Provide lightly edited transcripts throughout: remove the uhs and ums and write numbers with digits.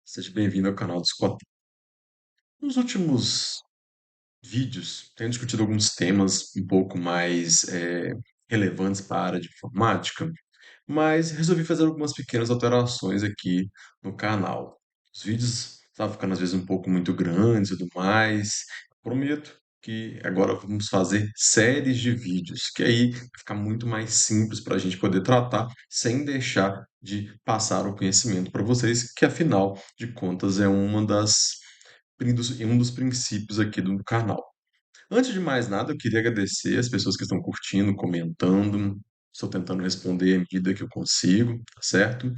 Seja bem-vindo ao canal do Scott. Nos últimos vídeos, tenho discutido alguns temas um pouco mais relevantes para a área de informática, mas resolvi fazer algumas pequenas alterações aqui no canal. Os vídeos estavam ficando às vezes um pouco muito grandes e tudo mais. Prometo que agora vamos fazer séries de vídeos, que aí fica muito mais simples para a gente poder tratar sem deixar de passar o conhecimento para vocês, que afinal de contas é um dos princípios aqui do canal. Antes de mais nada, eu queria agradecer as pessoas que estão curtindo, comentando. Estou tentando responder à medida que eu consigo, tá certo?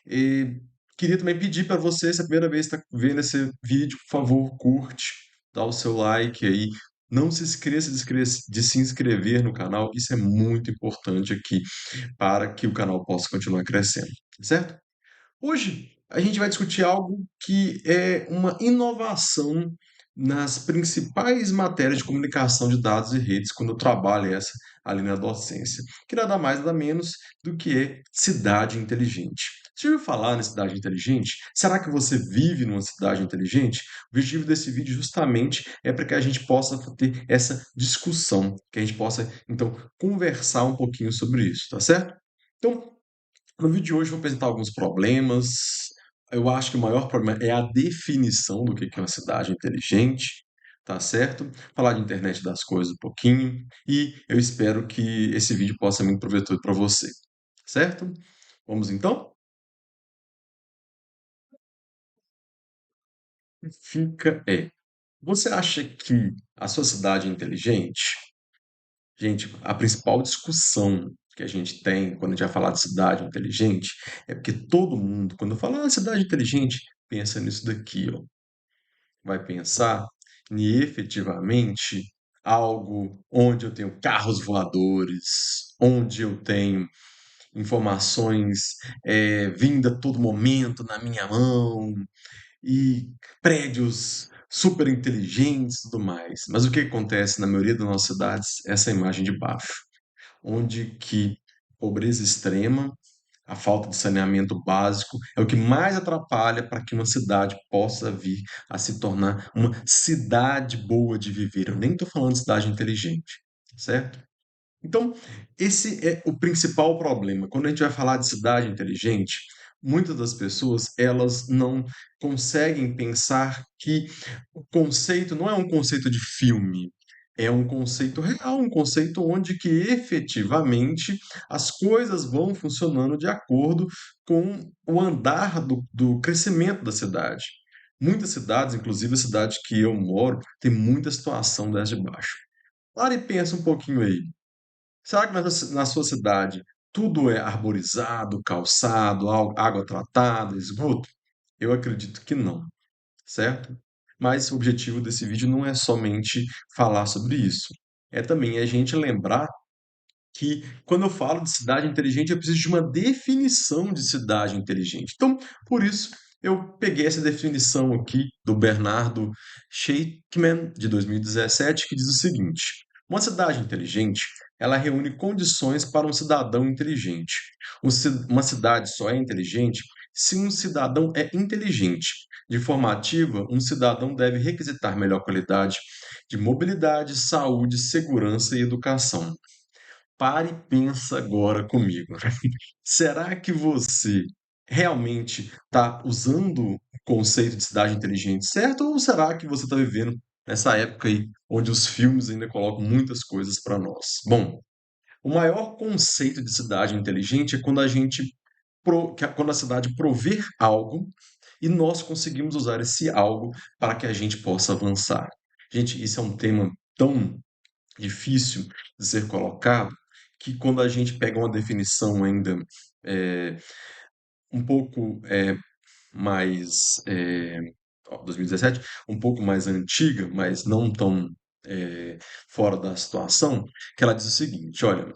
E queria também pedir para você, se é a primeira vez que está vendo esse vídeo, por favor, curte, dá o seu like aí. Não se esqueça de se inscrever no canal, isso é muito importante aqui para que o canal possa continuar crescendo, tá certo? Hoje a gente vai discutir algo que é uma inovação nas principais matérias de comunicação de dados e redes quando eu trabalho essa ali na docência, que nada mais nada menos do que é cidade inteligente. Você já ouviu falar na cidade inteligente? Será que você vive numa cidade inteligente? O objetivo desse vídeo justamente é para que a gente possa ter essa discussão, que a gente possa então conversar um pouquinho sobre isso, tá certo? Então, no vídeo de hoje eu vou apresentar alguns problemas. Eu acho que o maior problema é a definição do que é uma cidade inteligente, tá certo? Falar de internet das coisas um pouquinho e eu espero que esse vídeo possa ser muito proveitoso para você, certo? Vamos então? Fica você acha que a sua cidade é inteligente? Gente, a principal discussão que a gente tem quando a gente vai falar de cidade inteligente é porque todo mundo, quando fala cidade inteligente, pensa nisso daqui, ó. Vai pensar em efetivamente algo onde eu tenho carros voadores, onde eu tenho informações vindo a todo momento na minha mão, e prédios super inteligentes e tudo mais. Mas o que acontece na maioria das nossas cidades? Essa imagem de baixo, onde que pobreza extrema, a falta de saneamento básico é o que mais atrapalha para que uma cidade possa vir a se tornar uma cidade boa de viver. Eu nem estou falando de cidade inteligente, certo? Então, esse é o principal problema. Quando a gente vai falar de cidade inteligente, muitas das pessoas, elas não conseguem pensar que o conceito não é um conceito de filme, é um conceito real, um conceito onde que efetivamente as coisas vão funcionando de acordo com o andar do crescimento da cidade. Muitas cidades, inclusive a cidade que eu moro, tem muita situação dessa de baixo. Para e pensa um pouquinho aí. Será que na sua cidade tudo é arborizado, calçado, água tratada, esgoto? Eu acredito que não, certo? Mas o objetivo desse vídeo não é somente falar sobre isso. É também a gente lembrar que quando eu falo de cidade inteligente, eu preciso de uma definição de cidade inteligente. Então, por isso, eu peguei essa definição aqui do Bernardo Scheikman, de 2017, que diz o seguinte: uma cidade inteligente, ela reúne condições para um cidadão inteligente. Uma cidade só é inteligente se um cidadão é inteligente. De forma ativa, um cidadão deve requisitar melhor qualidade de mobilidade, saúde, segurança e educação. Pare e pensa agora comigo. Será que você realmente está usando o conceito de cidade inteligente certo? Ou será que você está vivendo nessa época aí onde os filmes ainda colocam muitas coisas para nós? Bom, o maior conceito de cidade inteligente é quando quando a cidade prover algo e nós conseguimos usar esse algo para que a gente possa avançar. Gente, isso é um tema tão difícil de ser colocado, que quando a gente pega uma definição ainda é, um pouco mais 2017, um pouco mais antiga, mas não tão é, fora da situação, que ela diz o seguinte: olha,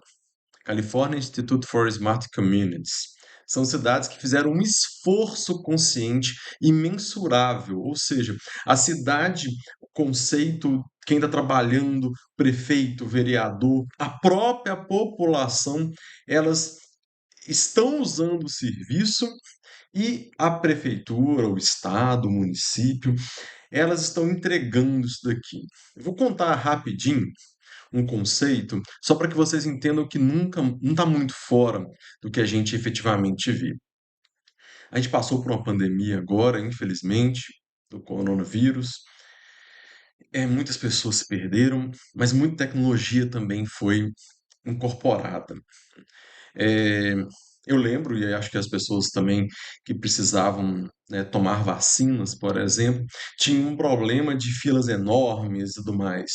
California Institute for Smart Communities. São cidades que fizeram um esforço consciente e mensurável, ou seja, a cidade, o conceito, quem está trabalhando, prefeito, vereador, a própria população, elas estão usando o serviço E a prefeitura, o estado, o município, elas estão entregando isso daqui. Eu vou contar rapidinho um conceito, só para que vocês entendam que nunca não está muito fora do que a gente efetivamente vê. A gente passou por uma pandemia agora, infelizmente, do coronavírus. Muitas pessoas se perderam, mas muita tecnologia também foi incorporada. Eh, eu lembro, e acho que as pessoas também que precisavam, né, tomar vacinas, por exemplo, tinham um problema de filas enormes e tudo mais.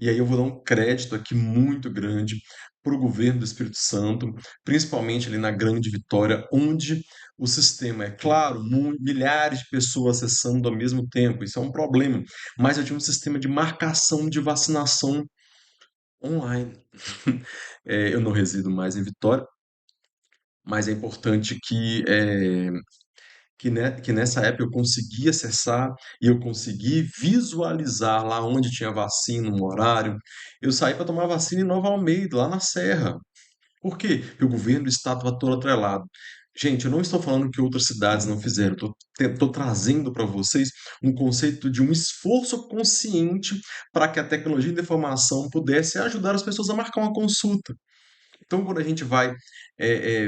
E aí eu vou dar um crédito aqui muito grande para o governo do Espírito Santo, principalmente ali na Grande Vitória, onde o sistema, é claro, milhares de pessoas acessando ao mesmo tempo, isso é um problema, mas eu tinha um sistema de marcação de vacinação online. Eu não resido mais em Vitória, mas é importante que nessa época eu consegui acessar e eu consegui visualizar lá onde tinha vacina, um horário. Eu saí para tomar vacina em Nova Almeida, lá na Serra. Por quê? Porque o governo do estado estava todo atrelado. Gente, eu não estou falando que outras cidades não fizeram, estou trazendo para vocês um conceito de um esforço consciente para que a tecnologia da informação pudesse ajudar as pessoas a marcar uma consulta. Então, quando a gente vai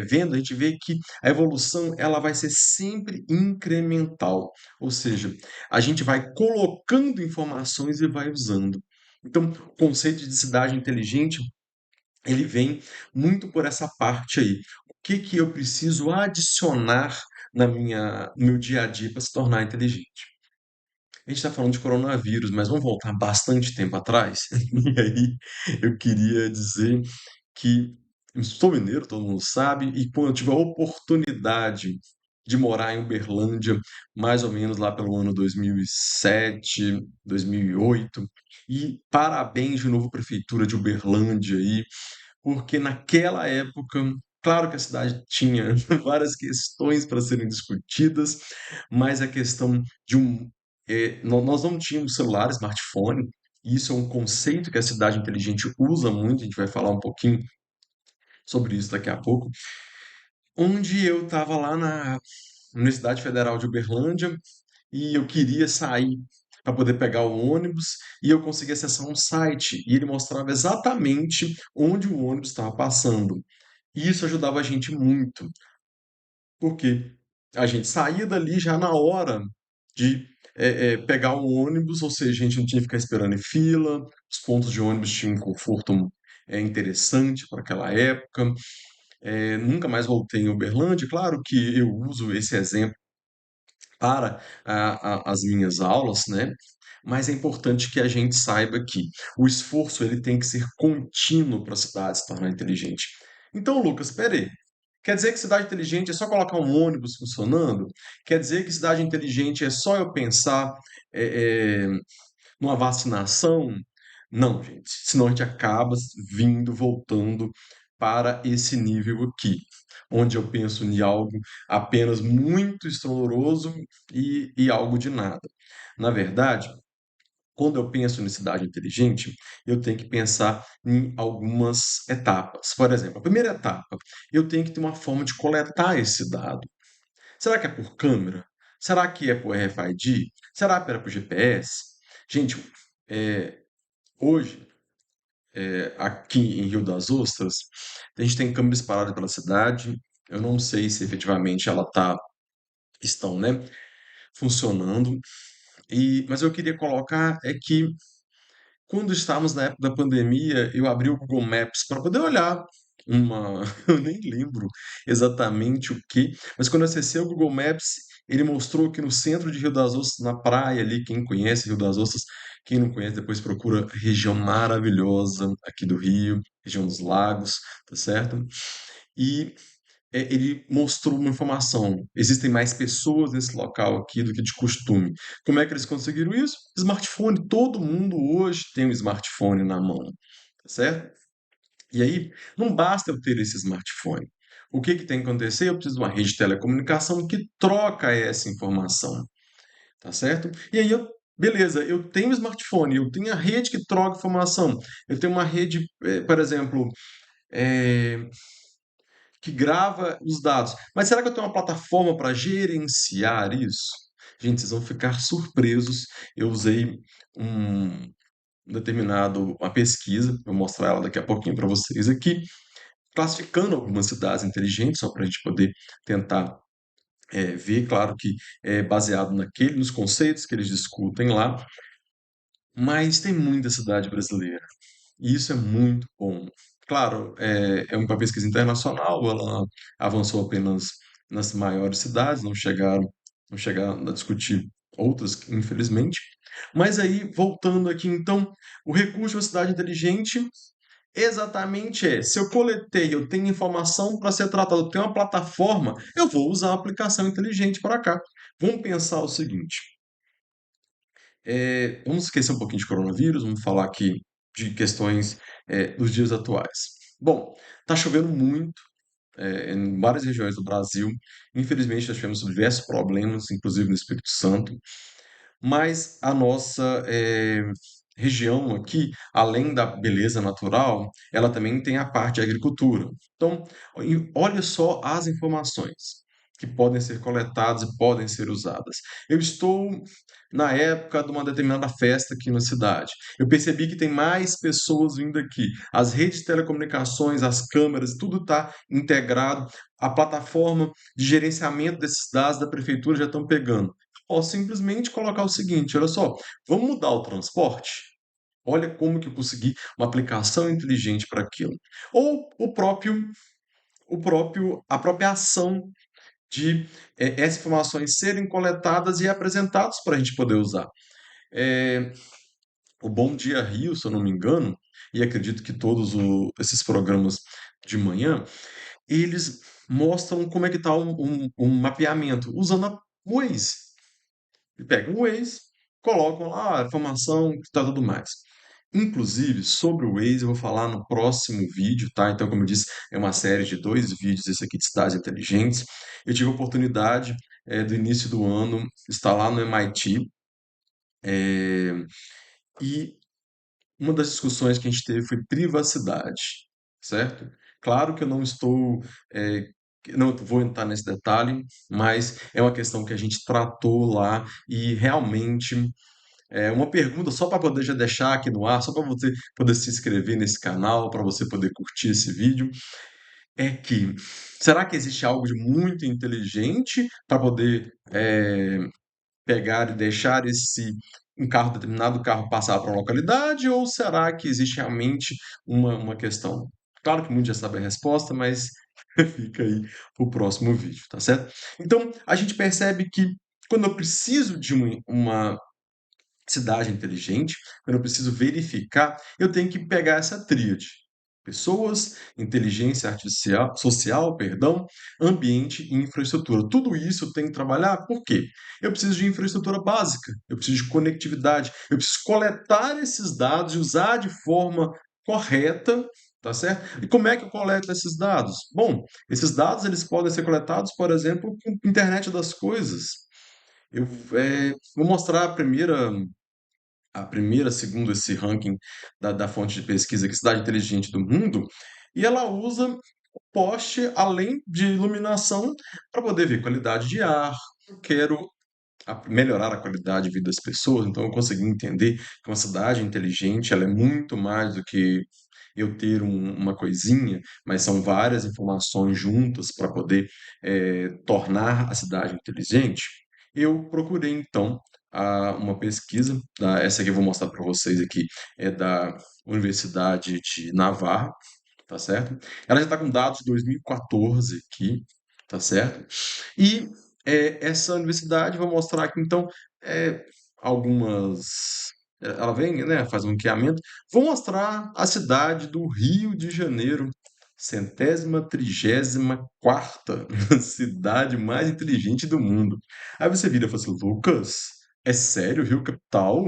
vendo, a gente vê que a evolução ela vai ser sempre incremental, ou seja, a gente vai colocando informações e vai usando. Então, o conceito de cidade inteligente ele vem muito por essa parte aí. O que que eu preciso adicionar no meu dia a dia para se tornar inteligente? A gente está falando de coronavírus, mas vamos voltar bastante tempo atrás. E aí eu queria dizer que eu sou mineiro, todo mundo sabe, e quando eu tive a oportunidade de morar em Uberlândia, mais ou menos lá pelo ano 2007, 2008, e parabéns de novo prefeitura de Uberlândia aí, porque naquela época, claro que a cidade tinha várias questões para serem discutidas, mas a questão de nós não tínhamos celular, smartphone, e isso é um conceito que a cidade inteligente usa muito, a gente vai falar um pouquinho sobre isso daqui a pouco, onde eu estava lá na Universidade Federal de Uberlândia e eu queria sair para poder pegar o ônibus e eu consegui acessar um site e ele mostrava exatamente onde o ônibus estava passando. E isso ajudava a gente muito, porque a gente saía dali já na hora de pegar o ônibus, ou seja, a gente não tinha que ficar esperando em fila, os pontos de ônibus tinham um conforto interessante para aquela época. Nunca mais voltei em Uberlândia, claro que eu uso esse exemplo para as minhas aulas, né? Mas é importante que a gente saiba que o esforço ele tem que ser contínuo para a cidade se tornar inteligente. Então, Lucas, espera aí. Quer dizer que cidade inteligente é só colocar um ônibus funcionando? Quer dizer que cidade inteligente é só eu pensar é, é, numa vacinação? Não, gente. Senão a gente acaba voltando para esse nível aqui, onde eu penso em algo apenas muito estrondoso e algo de nada. Na verdade, quando eu penso em cidade inteligente, eu tenho que pensar em algumas etapas. Por exemplo, a primeira etapa, eu tenho que ter uma forma de coletar esse dado. Será que é por câmera? Será que é por RFID? Será que era por GPS? Gente, é, hoje, aqui em Rio das Ostras, a gente tem câmeras espalhadas pela cidade. Eu não sei se efetivamente estão, né, funcionando. Mas eu queria colocar é que quando estávamos na época da pandemia, eu abri o Google Maps para poder olhar uma. Eu nem lembro exatamente o que, mas quando eu acessei o Google Maps, ele mostrou que no centro de Rio das Ostras, na praia ali, quem conhece Rio das Ostras, quem não conhece, depois procura região maravilhosa aqui do Rio, região dos lagos, tá certo? E ele mostrou uma informação. Existem mais pessoas nesse local aqui do que de costume. Como é que eles conseguiram isso? Smartphone. Todo mundo hoje tem um smartphone na mão, tá certo? E aí, não basta eu ter esse smartphone. O que que tem que acontecer? Eu preciso de uma rede de telecomunicação que troca essa informação, tá certo? E aí beleza, eu tenho um smartphone, eu tenho a rede que troca informação, eu tenho uma rede, por exemplo, eh, que grava os dados. Mas será que eu tenho uma plataforma para gerenciar isso? Gente, vocês vão ficar surpresos. Eu usei um uma pesquisa, vou mostrar ela daqui a pouquinho para vocês aqui, classificando algumas cidades inteligentes, só para a gente poder tentar ver, claro que é baseado nos conceitos que eles discutem lá, mas tem muita cidade brasileira. E isso é muito bom. Claro, é uma pesquisa internacional, ela avançou apenas nas maiores cidades, não chegaram a discutir outras, infelizmente. Mas aí, voltando aqui, então, o recurso de uma cidade inteligente exatamente se eu coletei, eu tenho informação para ser tratado, eu tenho uma plataforma, eu vou usar a aplicação inteligente para cá. Vamos pensar o seguinte: vamos esquecer um pouquinho de coronavírus, vamos falar aqui de questões dos dias atuais. Bom, está chovendo muito em várias regiões do Brasil. Infelizmente, nós tivemos diversos problemas, inclusive no Espírito Santo. Mas a nossa região aqui, além da beleza natural, ela também tem a parte de agricultura. Então, olha só as informações que podem ser coletadas e podem ser usadas. Eu estou na época de uma determinada festa aqui na cidade. Eu percebi que tem mais pessoas vindo aqui. As redes de telecomunicações, as câmeras, tudo está integrado. A plataforma de gerenciamento desses dados da prefeitura já estão pegando. Posso simplesmente colocar o seguinte, olha só, vamos mudar o transporte? Olha como que eu consegui uma aplicação inteligente para aquilo. Ou a própria ação de essas informações serem coletadas e apresentadas para a gente poder usar. Eh, o Bom Dia Rio, se eu não me engano, e acredito que todos esses programas de manhã, eles mostram como é que está um mapeamento usando a Waze. Pegam o Waze, colocam lá a informação, tá tudo mais. Inclusive, sobre o Waze, eu vou falar no próximo vídeo, tá? Então, como eu disse, é uma série de 2 vídeos, esse aqui de cidades inteligentes. Eu tive a oportunidade, do início do ano, estar lá no MIT, e uma das discussões que a gente teve foi privacidade, certo? Claro que eu não estou, não vou entrar nesse detalhe, mas é uma questão que a gente tratou lá e realmente uma pergunta só para poder já deixar aqui no ar, só para você poder se inscrever nesse canal, para você poder curtir esse vídeo, é que será que existe algo de muito inteligente para poder pegar e deixar um carro, determinado carro passar para uma localidade, ou será que existe realmente uma questão? Claro que muitos já sabem a resposta, mas fica aí para o próximo vídeo, tá certo? Então, a gente percebe que quando eu preciso de uma cidade inteligente, quando eu preciso verificar, eu tenho que pegar essa tríade. Pessoas, inteligência artificial, social, perdão, ambiente e infraestrutura. Tudo isso eu tenho que trabalhar, por quê? Eu preciso de infraestrutura básica, eu preciso de conectividade, eu preciso coletar esses dados e usar de forma correta, tá certo? E como é que eu coleto esses dados? Bom, esses dados eles podem ser coletados, por exemplo, com a internet das coisas. Eu vou mostrar a primeira, segundo esse ranking da fonte de pesquisa, que é Cidade Inteligente do Mundo, e ela usa o poste além de iluminação para poder ver qualidade de ar. Eu quero melhorar a qualidade de vida das pessoas, então eu consegui entender que uma cidade inteligente ela é muito mais do que eu ter uma coisinha, mas são várias informações juntas para poder tornar a cidade inteligente. Eu procurei então uma pesquisa, essa aqui eu vou mostrar para vocês aqui, é da Universidade de Navarra, tá certo? Ela já está com dados de 2014 aqui, tá certo? E essa universidade, vou mostrar aqui então é, algumas. Ela vem, né, faz um mapeamento. Vou mostrar a cidade do Rio de Janeiro, 134ª cidade mais inteligente do mundo. Aí você vira e fala assim, Lucas, é sério, Rio Capital?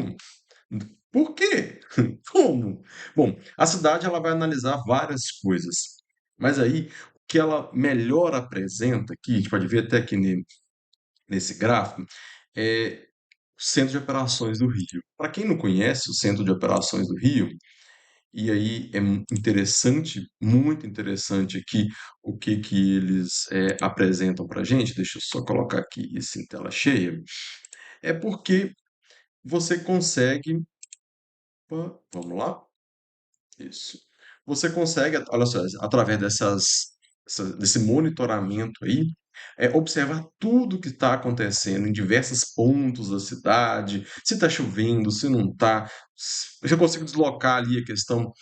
Por quê? Como? Bom, a cidade ela vai analisar várias coisas, mas aí o que ela melhor apresenta aqui, a gente pode ver até aqui nesse gráfico, é o Centro de Operações do Rio. Para quem não conhece o Centro de Operações do Rio, e aí é interessante, muito interessante aqui o que que eles apresentam para a gente. Deixa eu só colocar aqui isso em tela cheia. É porque você consegue. Opa, vamos lá? Isso. Você consegue, olha só, através desse monitoramento aí, observar tudo que está acontecendo em diversos pontos da cidade, se está chovendo, se não está. Eu consigo deslocar ali a questão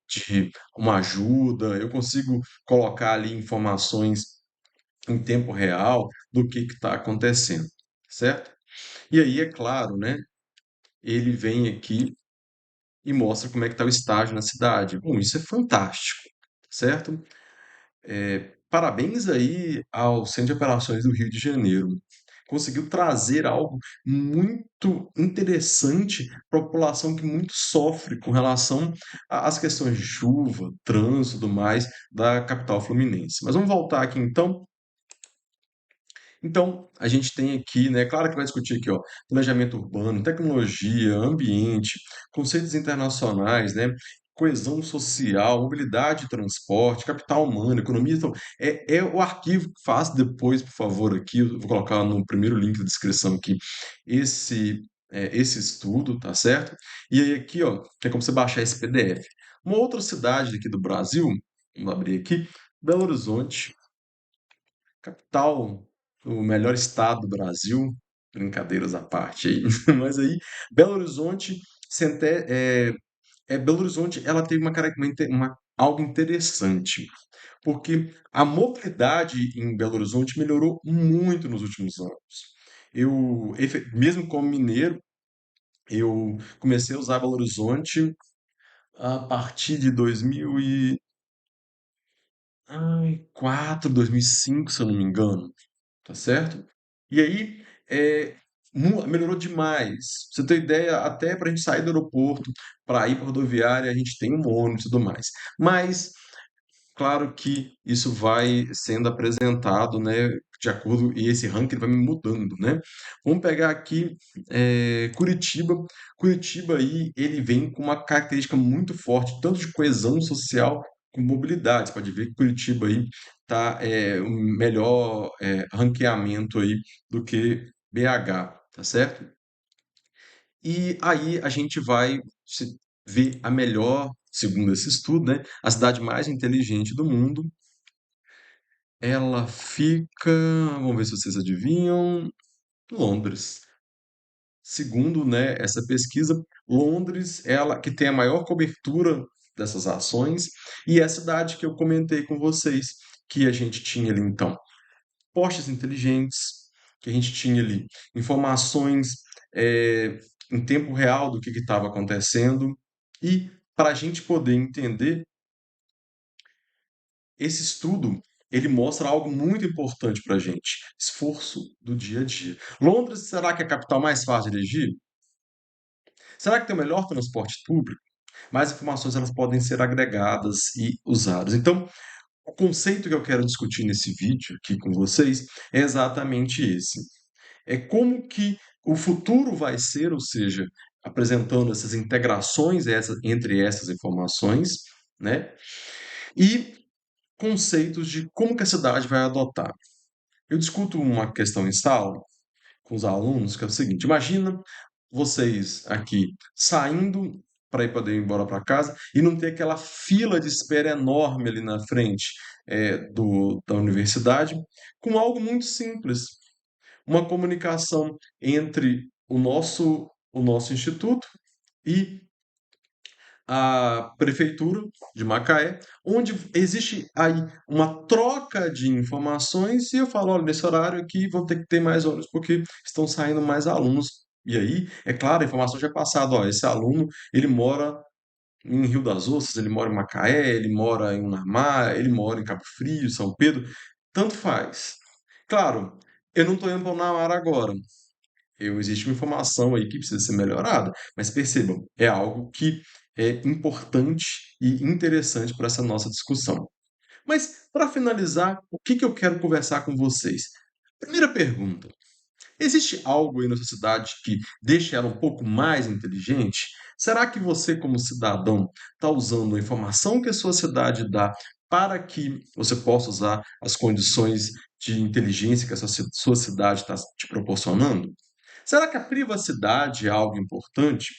de uma ajuda, eu consigo colocar ali informações em tempo real do que está acontecendo, certo? E aí, é claro, né? Ele vem aqui e mostra como é que está o estágio na cidade. Bom, isso é fantástico, certo? Parabéns aí ao Centro de Operações do Rio de Janeiro. Conseguiu trazer algo muito interessante para a população que muito sofre com relação às questões de chuva, trânsito e tudo mais da capital fluminense. Mas vamos voltar aqui então. Então, a gente tem aqui, né, claro que vai discutir aqui, ó, planejamento urbano, tecnologia, ambiente, conceitos internacionais, né, coesão social, mobilidade e transporte, capital humano, economia. Então, é o arquivo. Faz depois, por favor, aqui, eu vou colocar no primeiro link da descrição aqui, esse estudo, tá certo? E aí aqui, ó, tem como você baixar esse PDF. Uma outra cidade aqui do Brasil, vamos abrir aqui, Belo Horizonte, capital, o melhor estado do Brasil, brincadeiras à parte aí, mas aí Belo Horizonte, Belo Horizonte, ela teve algo interessante, porque a mobilidade em Belo Horizonte melhorou muito nos últimos anos. Mesmo como mineiro, eu comecei a usar Belo Horizonte a partir de 2004, 2005, se eu não me engano, tá certo? E aí, melhorou demais. Pra você ter ideia, até para a gente sair do aeroporto, para ir para rodoviária, a gente tem um ônibus e tudo mais. Mas, claro que isso vai sendo apresentado, né, de acordo, e esse ranking vai mudando, né? Vamos pegar aqui Curitiba. Curitiba aí, ele vem com uma característica muito forte, tanto de coesão social como mobilidade. Você pode ver que Curitiba aí tá um melhor ranqueamento aí do que BH, tá certo? E aí a gente vai ver a melhor, segundo esse estudo, né, a cidade mais inteligente do mundo. Ela fica, vamos ver se vocês adivinham, Londres. Segundo, né, essa pesquisa, Londres, ela que tem a maior cobertura dessas ações, e é a cidade que eu comentei com vocês, que a gente tinha ali então postes inteligentes, que a gente tinha ali informações em tempo real do que estava acontecendo, e para a gente poder entender, esse estudo ele mostra algo muito importante para a gente: esforço do dia a dia. Londres, será que é a capital mais fácil de dirigir? Será que tem o melhor transporte público? Mais informações elas podem ser agregadas e usadas. Então, o conceito que eu quero discutir nesse vídeo aqui com vocês é exatamente esse. É como que o futuro vai ser, ou seja, apresentando essas integrações entre essas informações, né? E conceitos de como que a cidade vai adotar. Eu discuto uma questão em sala com os alunos, que é o seguinte: imagina vocês aqui saindo para poder ir embora para casa e não ter aquela fila de espera enorme ali na frente da universidade, com algo muito simples, uma comunicação entre o nosso instituto e a prefeitura de Macaé, onde existe aí uma troca de informações e eu falo, olha, nesse horário aqui vão ter que ter mais ônibus porque estão saindo mais alunos. E aí, é claro, a informação já é passada, ó, esse aluno, ele mora em Rio das Ostras, ele mora em Macaé, ele mora em Unamar, ele mora em Cabo Frio, São Pedro, tanto faz. Claro, eu não estou indo para Unamar agora, existe uma informação aí que precisa ser melhorada, mas percebam, é algo que é importante e interessante para essa nossa discussão. Mas, para finalizar, o que que eu quero conversar com vocês? Primeira pergunta: existe algo aí na sociedade que deixa ela um pouco mais inteligente? Será que você, como cidadão, está usando a informação que a sua cidade dá para que você possa usar as condições de inteligência que a sua cidade está te proporcionando? Será que a privacidade é algo importante?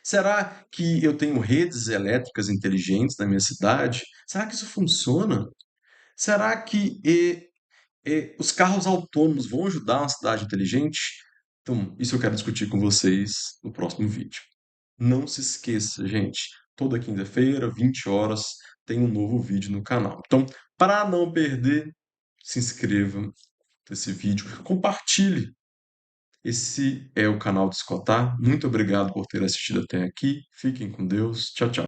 Será que eu tenho redes elétricas inteligentes na minha cidade? Será que isso funciona? Será que os carros autônomos vão ajudar uma cidade inteligente? Então, isso eu quero discutir com vocês no próximo vídeo. Não se esqueça, gente, toda quinta-feira, 20 horas, tem um novo vídeo no canal. Então, para não perder, se inscreva nesse vídeo, compartilhe. Esse é o canal do Escotar. Muito obrigado por ter assistido até aqui. Fiquem com Deus. Tchau, tchau.